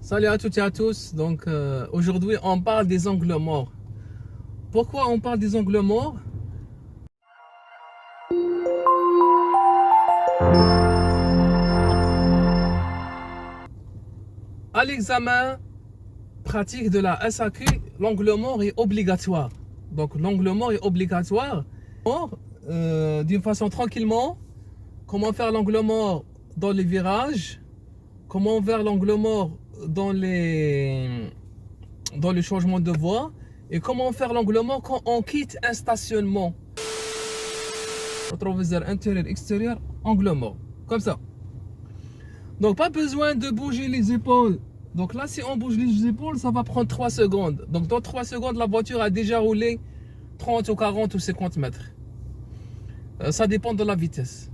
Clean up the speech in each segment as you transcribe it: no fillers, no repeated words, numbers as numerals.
Salut à toutes et à tous. Donc aujourd'hui on parle des angles morts. Pourquoi on parle des angles morts? À l'examen pratique de la SAQ, l'angle mort est obligatoire. Donc l'angle mort est obligatoire. D'une façon tranquillement, comment faire l'angle mort dans les virages, comment faire l'angle mort dans le changement de voie et comment faire l'angle mort quand on quitte un stationnement. Rétroviseur intérieur, extérieur, angle mort, comme ça. Donc pas besoin de bouger les épaules. Donc là, si on bouge les épaules, ça va prendre 3 secondes. Donc dans 3 secondes, la voiture a déjà roulé 30 ou 40 ou 50 mètres. Ça dépend de la vitesse.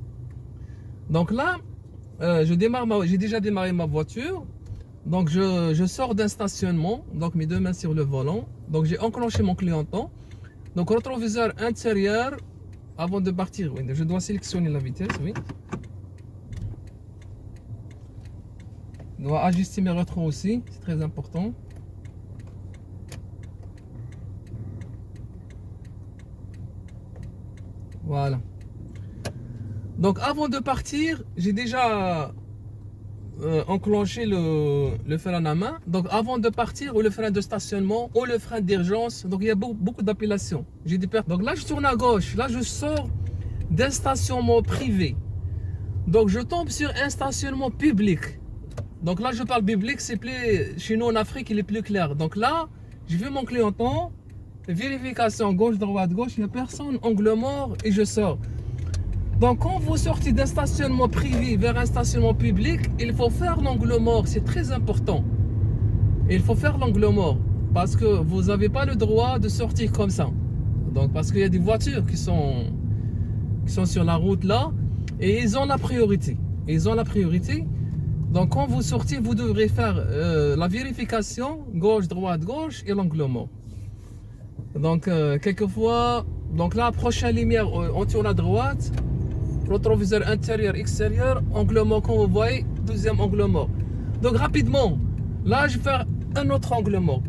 Donc là, j'ai déjà démarré ma voiture. Donc je sors d'un stationnement, donc mes deux mains sur le volant. Donc j'ai enclenché mon clignotant. Donc rétroviseur intérieur, avant de partir, oui, je dois sélectionner la vitesse, oui. Je dois ajuster mes rétros aussi, c'est très important. Voilà. Donc avant de partir, j'ai déjà enclencher le frein à main. Donc avant de partir, ou le frein de stationnement, ou le frein d'urgence. Donc il y a beaucoup d'appellations. J'ai des pertes. Donc là je tourne à gauche. Là je sors d'un stationnement privé. Donc je tombe sur un stationnement public. Donc là je parle public, c'est plus chez nous en Afrique, il est plus clair. Donc là, je vais mon clignotant, vérification gauche, droite, gauche, il n'y a personne, angle mort et je sors. Donc quand vous sortez d'un stationnement privé vers un stationnement public, il faut faire l'angle mort, c'est très important. Il faut faire l'angle mort parce que vous n'avez pas le droit de sortir comme ça. Donc parce qu'il y a des voitures qui sont sur la route là et ils ont la priorité. Ils ont la priorité. Donc quand vous sortez, vous devrez faire la vérification gauche, droite, gauche et l'angle mort. Donc quelquefois, donc là prochaine lumière, on tourne à droite. Rétroviseur intérieur, extérieur, angle mort quand vous voyez, deuxième angle mort. Donc rapidement, là je vais faire un autre angle mort.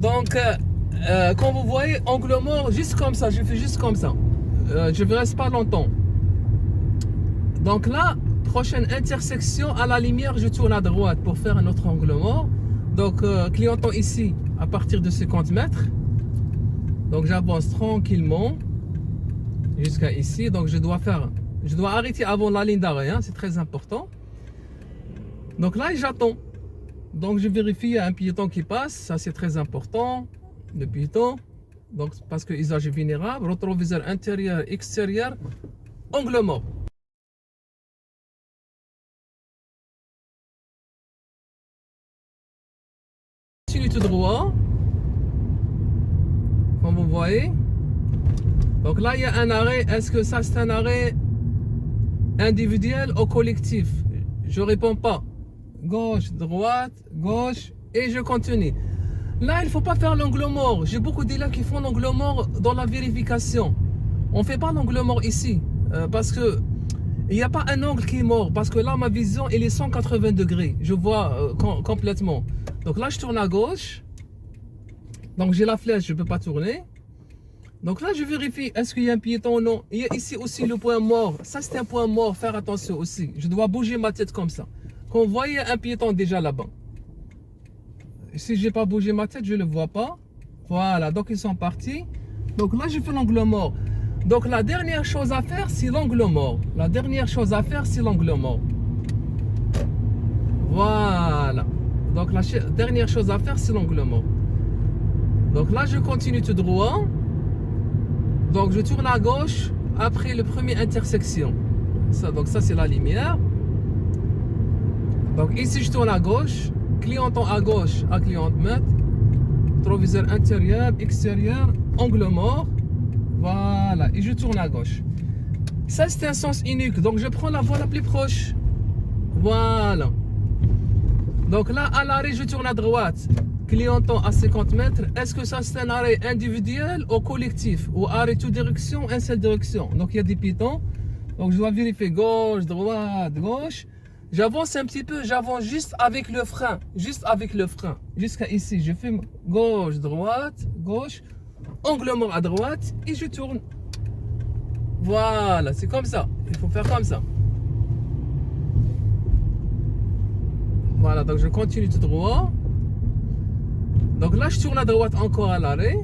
Donc quand vous voyez angle mort, juste comme ça, je fais juste comme ça. Je ne reste pas longtemps. Donc là, prochaine intersection, à la lumière, je tourne à droite pour faire un autre angle mort. Donc clignotant ici à partir de 50 mètres. Donc j'avance tranquillement jusqu'à ici. Donc je dois arrêter avant la ligne d'arrêt, hein, c'est très important. Donc là j'attends. Donc je vérifie, il y a un piéton qui passe, ça c'est très important, le piéton. Donc parce que usage vulnérable, rétroviseur intérieur, extérieur, angle mort. Continue tout droit, comme vous voyez. Donc là, il y a un arrêt. Est-ce que ça, c'est un arrêt individuel ou collectif? Je réponds pas. Gauche, droite, gauche, et je continue. Là, il ne faut pas faire l'angle mort. J'ai beaucoup d'élèves qui font l'angle mort dans la vérification. On ne fait pas l'angle mort ici. Parce que il n'y a pas un angle qui est mort. Parce que là, ma vision, elle est 180 degrés. Je vois complètement. Donc là, je tourne à gauche. Donc j'ai la flèche, je ne peux pas tourner. Donc là, je vérifie, est-ce qu'il y a un piéton ou non. Il y a ici aussi le point mort. Ça, c'est un point mort, faire attention aussi. Je dois bouger ma tête comme ça. Quand vous voyez un piéton déjà là-bas. Si je n'ai pas bougé ma tête, je ne le vois pas. Voilà, donc ils sont partis. Donc là, je fais l'angle mort. Donc la dernière chose à faire, c'est l'angle mort. La dernière chose à faire, c'est l'angle mort. Voilà. Donc la dernière chose à faire, c'est l'angle mort. Donc là, je continue tout droit. Donc je tourne à gauche après le premier intersection. Donc ça c'est la lumière. Donc ici je tourne à gauche, clignotant à gauche à clignotmètre, rétroviseur intérieur, extérieur, angle mort. Voilà, et je tourne à gauche. Ça c'est un sens unique, donc je prends la voie la plus proche. Voilà. Donc là à l'arrêt je tourne à droite. Clignotant à 50 mètres, est-ce que ça c'est un arrêt individuel ou collectif? Ou arrêt toute direction, une seule direction? Donc il y a des piétons. Donc je dois vérifier gauche, droite, gauche. J'avance un petit peu, j'avance juste avec le frein. Juste avec le frein. Jusqu'à ici. Je fais gauche, droite, gauche. Angle mort à droite. Et je tourne. Voilà, c'est comme ça. Il faut faire comme ça. Voilà, donc je continue tout droit. Donc là, je tourne à droite encore à l'arrêt.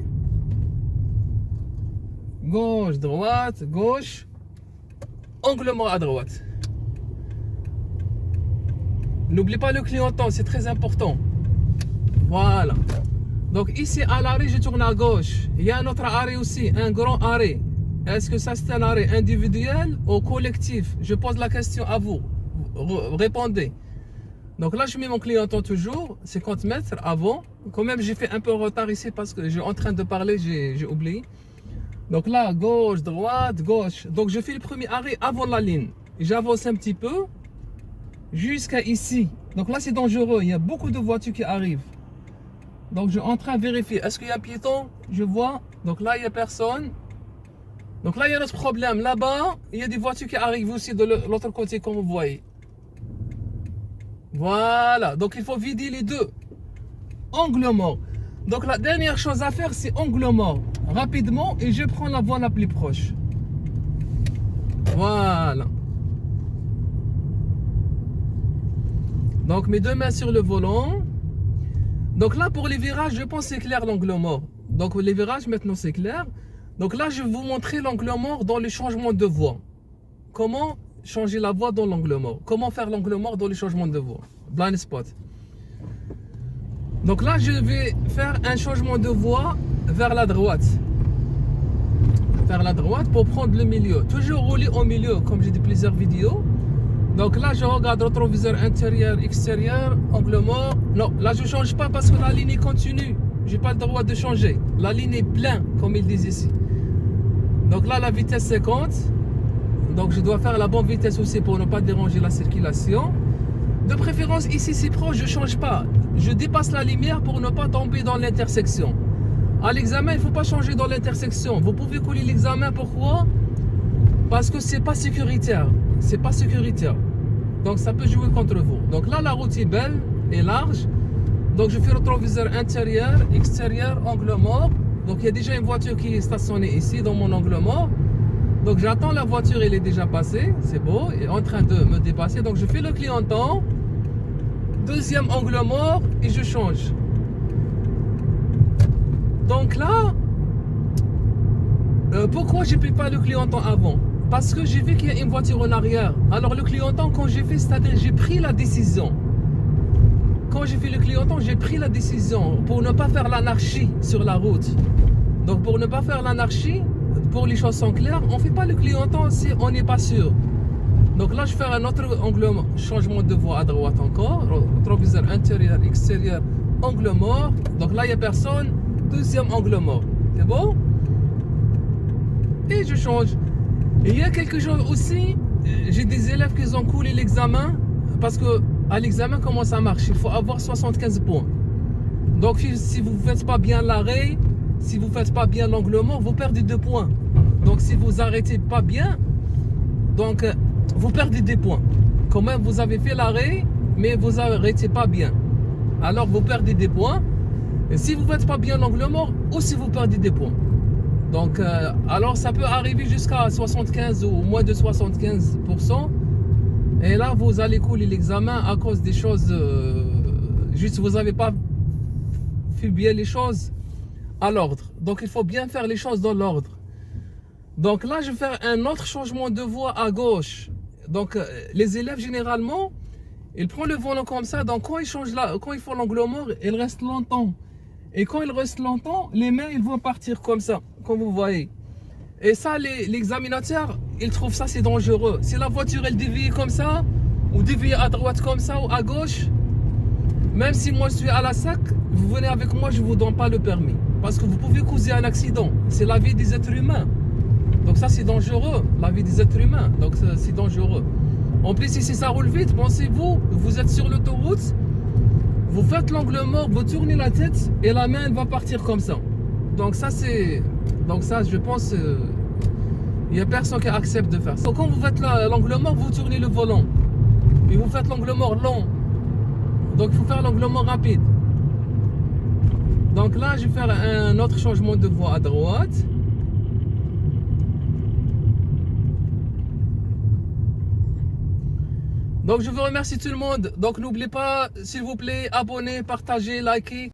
Gauche, droite, gauche. Angle mort à droite. N'oublie pas le clignotant, c'est très important. Voilà. Donc ici à l'arrêt, je tourne à gauche. Il y a un autre arrêt aussi, un grand arrêt. Est-ce que ça c'est un arrêt individuel ou collectif? Je pose la question à vous. Répondez. Donc là, je mets mon clignotant toujours, 50 mètres avant. Quand même, j'ai fait un peu de retard ici parce que je suis en train de parler, j'ai oublié. Donc là, gauche, droite, gauche. Donc je fais le premier arrêt avant la ligne. J'avance un petit peu jusqu'à ici. Donc là, c'est dangereux. Il y a beaucoup de voitures qui arrivent. Donc je suis en train de vérifier. Est-ce qu'il y a un piéton? Je vois. Donc là, il n'y a personne. Donc là, il y a notre problème. Là-bas, il y a des voitures qui arrivent aussi de l'autre côté, comme vous voyez. Voilà. Donc il faut vider les deux. Angle mort. Donc la dernière chose à faire, c'est angle mort. Rapidement, et je prends la voie la plus proche. Voilà. Donc mes deux mains sur le volant. Donc là, pour les virages, je pense que c'est clair l'angle mort. Donc les virages, maintenant c'est clair. Donc là, je vais vous montrer l'angle mort dans le changement de voie. Comment changer la voie dans l'angle mort? Comment faire l'angle mort dans le changement de voie? Blind spot. Donc là, je vais faire un changement de voie vers la droite. Vers la droite pour prendre le milieu. Toujours rouler au milieu, comme j'ai dit plusieurs vidéos. Donc là, je regarde rétroviseur intérieur, extérieur, angle mort. Non, là, je ne change pas parce que la ligne est continue. Je n'ai pas le droit de changer. La ligne est pleine, comme ils disent ici. Donc là, la vitesse 50. Donc je dois faire la bonne vitesse aussi pour ne pas déranger la circulation. De préférence, ici, c'est proche, je ne change pas. Je dépasse la lumière pour ne pas tomber dans l'intersection. À l'examen, il ne faut pas changer dans l'intersection. Vous pouvez coller l'examen, pourquoi? Parce que ce n'est pas sécuritaire. C'est pas sécuritaire. Donc ça peut jouer contre vous. Donc là, la route est belle et large. Donc je fais rétroviseur intérieur, extérieur, angle mort. Donc il y a déjà une voiture qui est stationnée ici dans mon angle mort. Donc j'attends la voiture, elle est déjà passée. C'est beau, elle est en train de me dépasser. Donc je fais le clignotant. Deuxième angle mort et je change. Donc là, pourquoi je ne fais pas le clignotant avant? Parce que j'ai vu qu'il y a une voiture en arrière. Alors le clignotant, quand j'ai fait, c'est-à-dire j'ai pris la décision. Quand j'ai fait le clignotant, j'ai pris la décision pour ne pas faire l'anarchie sur la route. Donc pour ne pas faire l'anarchie, pour les choses sont claires, on ne fait pas le clignotant si on n'est pas sûr. Donc là, je fais un autre angle, changement de voie à droite encore. Rétroviseur intérieur, extérieur, angle mort. Donc là, il n'y a personne. Deuxième angle mort. C'est bon? Et je change. Et il y a quelque chose aussi, j'ai des élèves qui ont coulé l'examen. Parce que à l'examen, comment ça marche? Il faut avoir 75 points. Donc si vous ne faites pas bien l'arrêt, si vous ne faites pas bien l'angle mort, vous perdez 2 points. Donc si vous arrêtez pas bien, donc vous perdez des points. Quand même, vous avez fait l'arrêt, mais vous n'arrêtez pas bien. Alors vous perdez des points. Et si vous ne faites pas bien l'angle mort, aussi vous perdez des points. Donc, alors ça peut arriver jusqu'à 75 ou moins de 75%. Et là, vous allez couler l'examen à cause des choses. Juste, vous n'avez pas fait bien les choses à l'ordre. Donc, il faut bien faire les choses dans l'ordre. Donc là, je vais faire un autre changement de voie à gauche. Donc, les élèves, généralement, ils prennent le volant comme ça. Donc, quand ils changent quand ils font l'angle mort, ils restent longtemps. Et quand ils restent longtemps, les mains, ils vont partir comme ça, comme vous voyez. Et ça, l'examinateur, il trouve ça, c'est dangereux. Si la voiture, elle dévie comme ça, ou dévie à droite comme ça, ou à gauche, même si moi, je suis à la SAC, vous venez avec moi, je ne vous donne pas le permis. Parce que vous pouvez causer un accident. C'est la vie des êtres humains. Donc ça, c'est dangereux, la vie des êtres humains. Donc c'est dangereux. En plus, si ça roule vite, pensez-vous, vous êtes sur l'autoroute, vous faites l'angle mort, vous tournez la tête et la main elle va partir comme ça. Donc ça c'est, je pense, il n'y a personne qui accepte de faire ça. Donc, quand vous faites l'angle mort, vous tournez le volant. et vous faites l'angle mort long. Donc il faut faire l'angle mort rapide. Donc là, je vais faire un autre changement de voie à droite. Donc je vous remercie tout le monde. Donc n'oubliez pas, s'il vous plaît, abonnez, partagez, likez.